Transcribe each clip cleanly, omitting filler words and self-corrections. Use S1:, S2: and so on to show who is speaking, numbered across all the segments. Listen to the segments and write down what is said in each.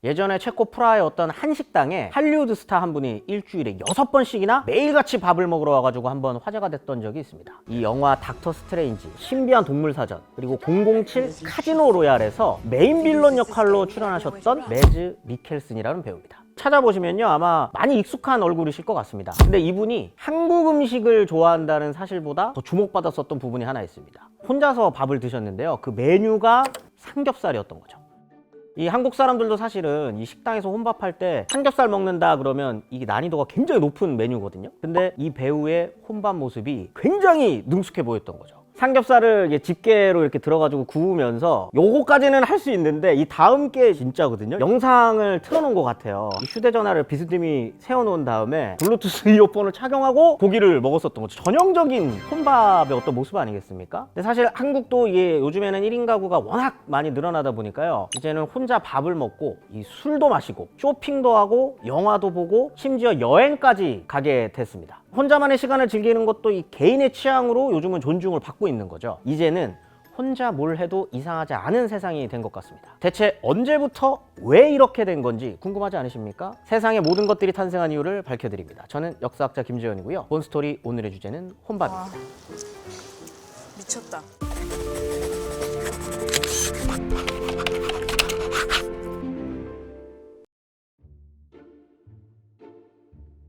S1: 예전에 체코 프라하의 어떤 한식당에 할리우드 스타 한 분이 일주일에 6번씩이나 매일같이 밥을 먹으러 와가지고 한번 화제가 됐던 적이 있습니다. 이 영화 닥터 스트레인지, 신비한 동물 사전, 그리고 007 카지노 로얄에서 메인 빌런 역할로 출연하셨던 매즈 미켈슨이라는 배우입니다. 찾아보시면요 아마 많이 익숙한 얼굴이실 것 같습니다. 근데 이분이 한국 음식을 좋아한다는 사실보다 더 주목받았었던 부분이 하나 있습니다. 혼자서 밥을 드셨는데요, 그 메뉴가 삼겹살이었던 거죠. 이 한국 사람들도 사실은 이 식당에서 혼밥할 때 삼겹살 먹는다 그러면 이게 난이도가 굉장히 높은 메뉴거든요. 근데 이 배우의 혼밥 모습이 굉장히 능숙해 보였던 거죠. 삼겹살을 집게로 이렇게 들어가지고 구우면서 요거까지는 할 수 있는데 이 다음 게 진짜거든요. 영상을 틀어놓은 것 같아요. 이 휴대전화를 비스듬히 세워놓은 다음에 블루투스 이어폰을 착용하고 고기를 먹었었던 거죠. 전형적인 혼밥의 어떤 모습 아니겠습니까? 근데 사실 한국도 이게 요즘에는 1인 가구가 워낙 많이 늘어나다 보니까요, 이제는 혼자 밥을 먹고 이 술도 마시고 쇼핑도 하고 영화도 보고 심지어 여행까지 가게 됐습니다. 혼자만의 시간을 즐기는 것도 이 개인의 취향으로 요즘은 존중을 받고 있는 거죠. 이제는 혼자 뭘 해도 이상하지 않은 세상이 된 것 같습니다. 대체 언제부터 왜 이렇게 된 건지 궁금하지 않으십니까? 세상의 모든 것들이 탄생한 이유를 밝혀드립니다. 저는 역사학자 김재현이고요. 본스토리 오늘의 주제는 혼밥입니다.
S2: 와, 미쳤다.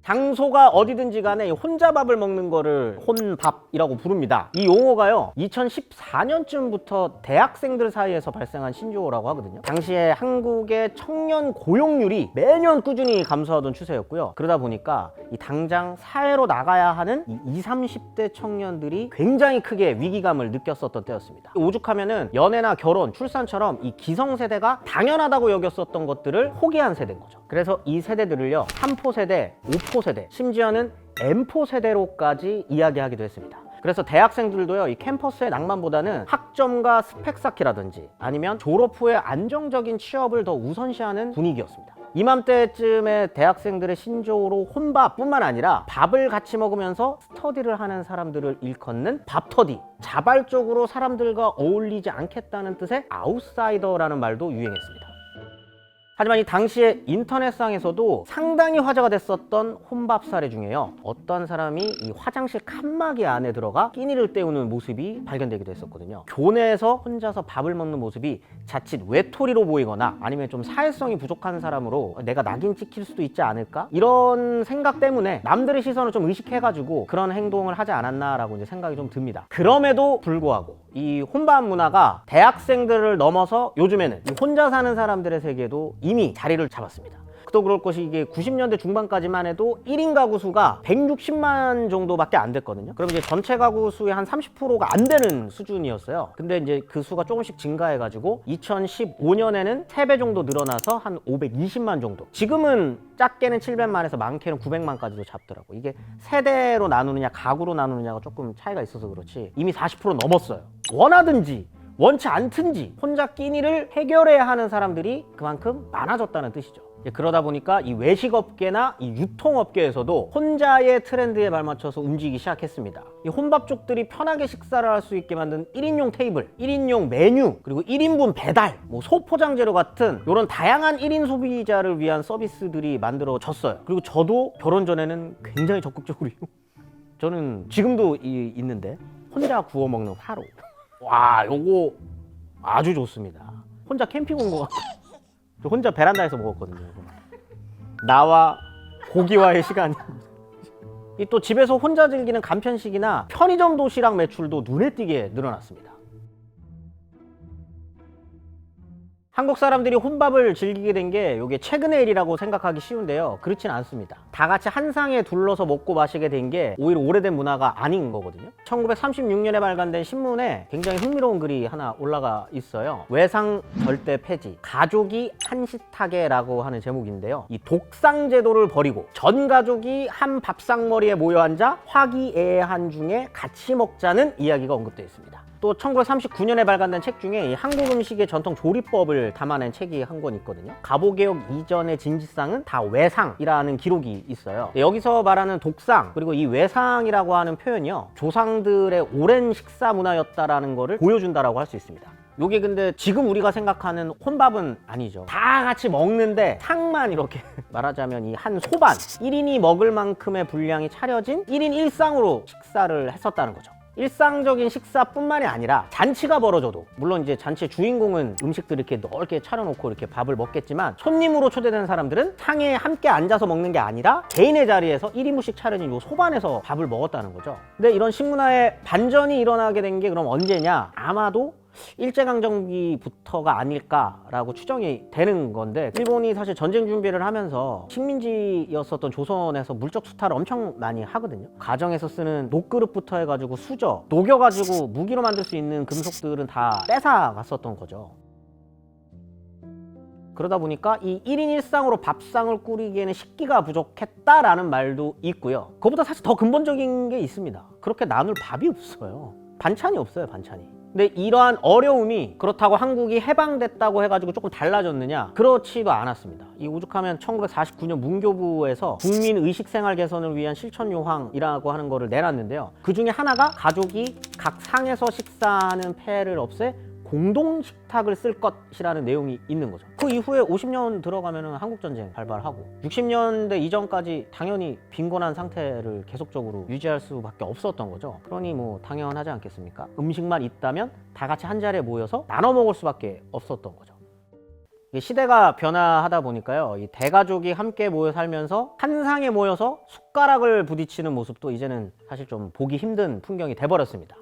S1: 장소가 어디든지 간에 혼자 밥을 먹는 거를 혼밥이라고 부릅니다. 이 용어가요 2014년쯤부터 대학생들 사이에서 발생한 신조어라고 하거든요. 당시에 한국의 청년 고용률이 매년 꾸준히 감소하던 추세였고요. 그러다 보니까 이 당장 사회로 나가야 하는 이 20, 30대 청년들이 굉장히 크게 위기감을 느꼈었던 때였습니다. 오죽하면은 연애나 결혼, 출산처럼 이 기성세대가 당연하다고 여겼었던 것들을 포기한 세대인 거죠. 그래서 이 세대들을요 3포 세대, 5포 세대, 심지어는 M포 세대로까지 이야기하기도 했습니다. 그래서 대학생들도요 이 캠퍼스의 낭만보다는 학점과 스펙 쌓기라든지 아니면 졸업 후에 안정적인 취업을 더 우선시하는 분위기였습니다. 이맘때쯤에 대학생들의 신조어로 혼밥뿐만 아니라 밥을 같이 먹으면서 스터디를 하는 사람들을 일컫는 밥터디, 자발적으로 사람들과 어울리지 않겠다는 뜻의 아웃사이더라는 말도 유행했습니다. 하지만 이 당시에 인터넷상에서도 상당히 화제가 됐었던 혼밥 사례 중에요, 어떤 사람이 이 화장실 칸막이 안에 들어가 끼니를 때우는 모습이 발견되기도 했었거든요. 교내에서 혼자서 밥을 먹는 모습이 자칫 외톨이로 보이거나 아니면 좀 사회성이 부족한 사람으로 내가 낙인 찍힐 수도 있지 않을까? 이런 생각 때문에 남들의 시선을 좀 의식해가지고 그런 행동을 하지 않았나라고 이제 생각이 좀 듭니다. 그럼에도 불구하고 이 혼밥 문화가 대학생들을 넘어서 요즘에는 이 혼자 사는 사람들의 세계에도 이미 자리를 잡았습니다. 또 그럴 것이 이게 90년대 중반까지만 해도 1인 가구 수가 160만 정도밖에 안 됐거든요. 그럼 이제 전체 가구 수의 한 30%가 안 되는 수준이었어요. 근데 이제 그 수가 조금씩 증가해가지고 2015년에는 3배 정도 늘어나서 한 520만 정도. 지금은 작게는 700만에서 많게는 900만까지도 잡더라고. 이게 세대로 나누느냐 가구로 나누느냐가 조금 차이가 있어서 그렇지 이미 40% 넘었어요. 원하든지 원치 않든지 혼자 끼니를 해결해야 하는 사람들이 그만큼 많아졌다는 뜻이죠. 그러다 보니까 이 외식업계나 이 유통업계에서도 혼자의 트렌드에 발맞춰서 움직이기 시작했습니다. 이 혼밥족들이 편하게 식사를 할 수 있게 만든 1인용 테이블, 1인용 메뉴, 그리고 1인분 배달, 소포장 재료 같은 이런 다양한 1인 소비자를 위한 서비스들이 만들어졌어요. 그리고 저도 결혼 전에는 굉장히 적극적으로 저는 지금도 있는데 혼자 구워 먹는 화로. 와, 요거 아주 좋습니다. 혼자 캠핑 온 거 같아요. 저 혼자 베란다에서 먹었거든요. 나와 고기와의 시간이. 또 집에서 혼자 즐기는 간편식이나 편의점 도시락 매출도 눈에 띄게 늘어났습니다. 한국 사람들이 혼밥을 즐기게 된 게 이게 최근의 일이라고 생각하기 쉬운데요, 그렇진 않습니다. 다 같이 한 상에 둘러서 먹고 마시게 된 게 오히려 오래된 문화가 아닌 거거든요. 1936년에 발간된 신문에 굉장히 흥미로운 글이 하나 올라가 있어요. 외상 절대 폐지, 가족이 한식하게라고 하는 제목인데요, 이 독상 제도를 버리고 전 가족이 한 밥상머리에 모여 앉아 화기애애한 중에 같이 먹자는 이야기가 언급되어 있습니다. 또 1939년에 발간된 책 중에 이 한국 음식의 전통 조리법을 담아낸 책이 한 권 있거든요. 가보개혁 이전의 진지상은 다 외상이라는 기록이 있어요. 여기서 말하는 독상 그리고 이 외상이라고 하는 표현이요, 조상들의 오랜 식사 문화였다라는 거를 보여준다라고 할 수 있습니다. 요게 근데 지금 우리가 생각하는 혼밥은 아니죠. 다 같이 먹는데 상만 이렇게 말하자면 이 한 소반 1인이 먹을 만큼의 분량이 차려진 1인 1상으로 식사를 했었다는 거죠. 일상적인 식사뿐만이 아니라 잔치가 벌어져도, 물론 이제 잔치의 주인공은 음식들 이렇게 넓게 차려놓고 이렇게 밥을 먹겠지만, 손님으로 초대된 사람들은 상에 함께 앉아서 먹는 게 아니라 개인의 자리에서 1인분씩 차려진 요 소반에서 밥을 먹었다는 거죠. 근데 이런 식문화의 반전이 일어나게 된 게 그럼 언제냐? 아마도 일제강점기부터가 아닐까라고 추정이 되는 건데, 일본이 사실 전쟁 준비를 하면서 식민지였었던 조선에서 물적 수탈을 엄청 많이 하거든요. 가정에서 쓰는 녹그릇부터 해가지고 수저, 녹여가지고 무기로 만들 수 있는 금속들은 다 뺏어갔었던 거죠. 그러다 보니까 이 1인 1상으로 밥상을 꾸리기에는 식기가 부족했다라는 말도 있고요. 그것보다 사실 더 근본적인 게 있습니다. 그렇게 나눌 밥이 없어요. 반찬이 없어요, 반찬이. 근데 이러한 어려움이 그렇다고 한국이 해방됐다고 해가지고 조금 달라졌느냐? 그렇지도 않았습니다. 이 오죽하면 1949년 문교부에서 국민의식생활 개선을 위한 실천요항이라고 하는 거를 내놨는데요. 그 중에 하나가 가족이 각 상에서 식사하는 폐해를 없애 공동식탁을 쓸 것이라는 내용이 있는 거죠. 그 이후에 50년 들어가면 한국전쟁 발발하고 60년대 이전까지 당연히 빈곤한 상태를 계속적으로 유지할 수밖에 없었던 거죠. 그러니 뭐 당연하지 않겠습니까? 음식만 있다면 다 같이 한 자리에 모여서 나눠 먹을 수밖에 없었던 거죠. 시대가 변화하다 보니까요, 이 대가족이 함께 모여 살면서 한 상에 모여서 숟가락을 부딪히는 모습도 이제는 사실 좀 보기 힘든 풍경이 돼버렸습니다.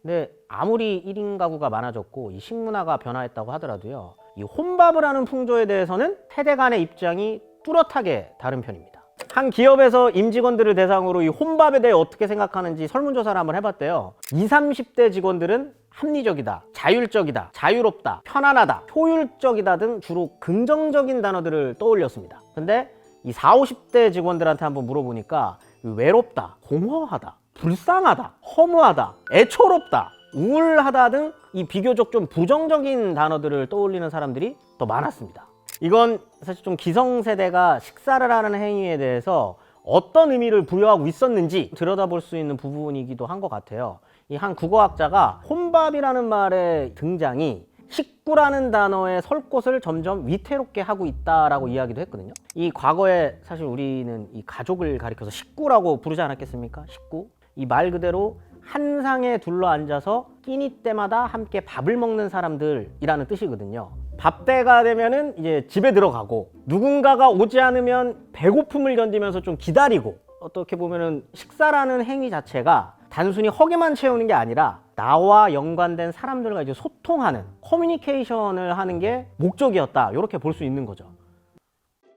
S1: 근데 아무리 1인 가구가 많아졌고 이 식문화가 변화했다고 하더라도요, 이 혼밥을 하는 풍조에 대해서는 세대 간의 입장이 뚜렷하게 다른 편입니다. 한 기업에서 임직원들을 대상으로 이 혼밥에 대해 어떻게 생각하는지 설문조사를 한번 해봤대요. 20, 30대 직원들은 합리적이다, 자율적이다, 자유롭다, 편안하다, 효율적이다 등 주로 긍정적인 단어들을 떠올렸습니다. 근데 이 40, 50대 직원들한테 한번 물어보니까 외롭다, 공허하다, 불쌍하다, 허무하다, 애초롭다, 우울하다 등 이 비교적 좀 부정적인 단어들을 떠올리는 사람들이 더 많았습니다. 이건 사실 좀 기성세대가 식사를 하는 행위에 대해서 어떤 의미를 부여하고 있었는지 들여다볼 수 있는 부분이기도 한 것 같아요. 이 한 국어학자가 혼밥이라는 말의 등장이 식구라는 단어의 설 곳을 점점 위태롭게 하고 있다라고 이야기도 했거든요. 이 과거에 사실 우리는 이 가족을 가리켜서 식구라고 부르지 않았겠습니까? 식구. 이 말 그대로 한 상에 둘러 앉아서 끼니 때마다 함께 밥을 먹는 사람들이라는 뜻이거든요. 밥 때가 되면은 이제 집에 들어가고, 누군가가 오지 않으면 배고픔을 견디면서 좀 기다리고, 어떻게 보면은 식사라는 행위 자체가 단순히 허기만 채우는 게 아니라 나와 연관된 사람들과 이제 소통하는, 커뮤니케이션을 하는 게 목적이었다, 이렇게 볼 수 있는 거죠.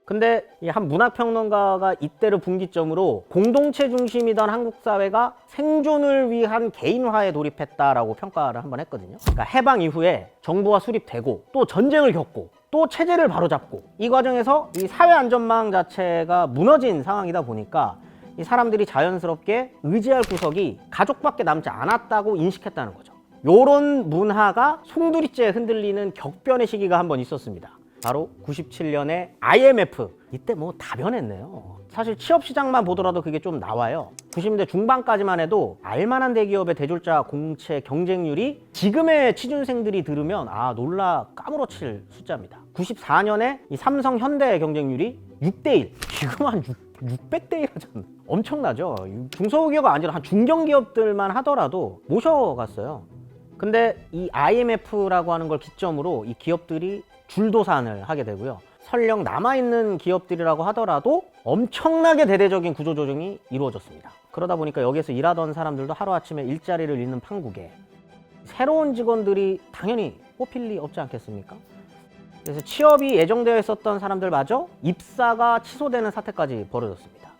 S1: 근데 이 한 문학평론가가 이때를 분기점으로 공동체 중심이던 한국 사회가 생존을 위한 개인화에 돌입했다라고 평가를 한번 했거든요. 그러니까 해방 이후에 정부가 수립되고 또 전쟁을 겪고 또 체제를 바로잡고, 이 과정에서 이 사회 안전망 자체가 무너진 상황이다 보니까 이 사람들이 자연스럽게 의지할 구석이 가족밖에 남지 않았다고 인식했다는 거죠. 요런 문화가 송두리째 흔들리는 격변의 시기가 한번 있었습니다. 바로 97년에 IMF. 이때 뭐 다 변했네요. 사실 취업시장만 보더라도 그게 좀 나와요. 90년대 중반까지만 해도 알만한 대기업의 대졸자 공채 경쟁률이 지금의 취준생들이 들으면 놀라 까무러칠 숫자입니다. 94년에 이 삼성 현대 경쟁률이 6대1. 지금 한 600대1 하잖아. 엄청나죠. 중소기업이 아니라 한 중견기업들만 하더라도 모셔갔어요. 근데 이 IMF라고 하는 걸 기점으로 이 기업들이 줄도산을 하게 되고요. 설령 남아있는 기업들이라고 하더라도 엄청나게 대대적인 구조조정이 이루어졌습니다. 그러다 보니까 여기에서 일하던 사람들도 하루아침에 일자리를 잃는 판국에 새로운 직원들이 당연히 뽑힐 리 없지 않겠습니까? 그래서 취업이 예정되어 있었던 사람들마저 입사가 취소되는 사태까지 벌어졌습니다.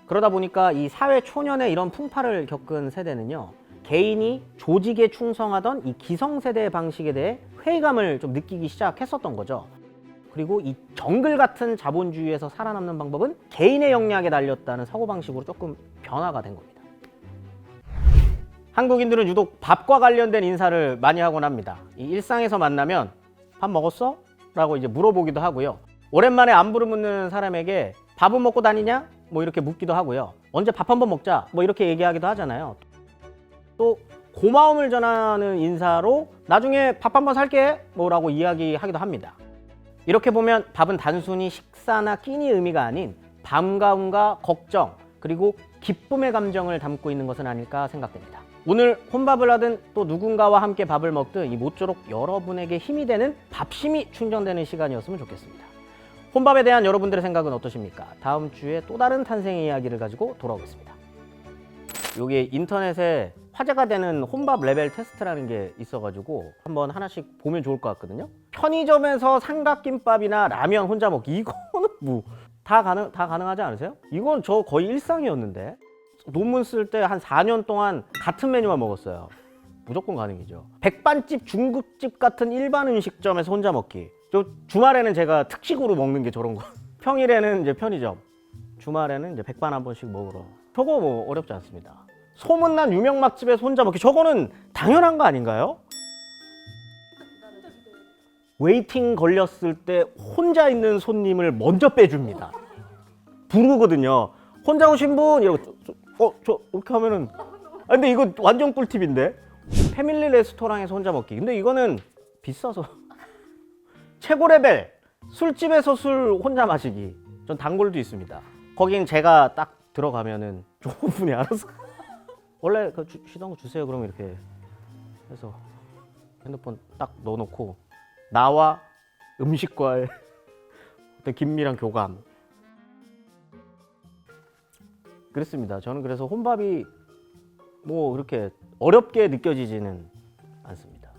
S1: 그러다 보니까 이 사회 초년에 이런 풍파를 겪은 세대는요, 개인이 조직에 충성하던 이 기성세대의 방식에 대해 회의감을 좀 느끼기 시작했었던 거죠. 그리고 이 정글 같은 자본주의에서 살아남는 방법은 개인의 역량에 달렸다는 사고방식으로 조금 변화가 된 겁니다. 한국인들은 유독 밥과 관련된 인사를 많이 하곤 합니다. 이 일상에서 만나면 밥 먹었어? 라고 이제 물어보기도 하고요. 오랜만에 안부를 묻는 사람에게 밥은 먹고 다니냐? 뭐 이렇게 묻기도 하고요. 언제 밥 한번 먹자? 뭐 이렇게 얘기하기도 하잖아요. 또 고마움을 전하는 인사로 나중에 밥 한번 살게 뭐라고 이야기하기도 합니다. 이렇게 보면 밥은 단순히 식사나 끼니 의미가 아닌 반가움과 걱정 그리고 기쁨의 감정을 담고 있는 것은 아닐까 생각됩니다. 오늘 혼밥을 하든 또 누군가와 함께 밥을 먹든 이 모쪼록 여러분에게 힘이 되는 밥심이 충전되는 시간이었으면 좋겠습니다. 혼밥에 대한 여러분들의 생각은 어떠십니까? 다음 주에 또 다른 탄생의 이야기를 가지고 돌아오겠습니다. 여기 인터넷에 화제가 되는 혼밥 레벨 테스트라는 게 있어가지고 한번 하나씩 보면 좋을 것 같거든요. 편의점에서 삼각김밥이나 라면 혼자 먹기 이거는 뭐 다 가능하지 않으세요? 이건 저 거의 일상이었는데 논문 쓸 때 한 4년 동안 같은 메뉴만 먹었어요. 무조건 가능이죠. 백반집, 중국집 같은 일반 음식점에서 혼자 먹기. 저 주말에는 제가 특식으로 먹는 게 저런 거. 평일에는 이제 편의점, 주말에는 이제 백반 한 번씩 먹으러. 저거 뭐 어렵지 않습니다. 소문난 유명 맛집에서 혼자 먹기. 저거는 당연한 거 아닌가요? 웨이팅 걸렸을 때 혼자 있는 손님을 먼저 빼줍니다. 부르거든요. 혼자 오신 분 이러고 저 이렇게 하면은 근데 이거 완전 꿀팁인데. 패밀리 레스토랑에서 혼자 먹기. 근데 이거는 비싸서 최고 레벨 술집에서 술 혼자 마시기. 전 단골도 있습니다. 거긴 제가 딱 들어가면은 좋은 분이 알아서 원래 그 시던 거 주세요. 그럼 이렇게 해서 핸드폰 딱 넣어놓고 나와 음식과의 어떤 긴밀한 교감. 그렇습니다. 저는 그래서 혼밥이 뭐 그렇게 어렵게 느껴지지는 않습니다.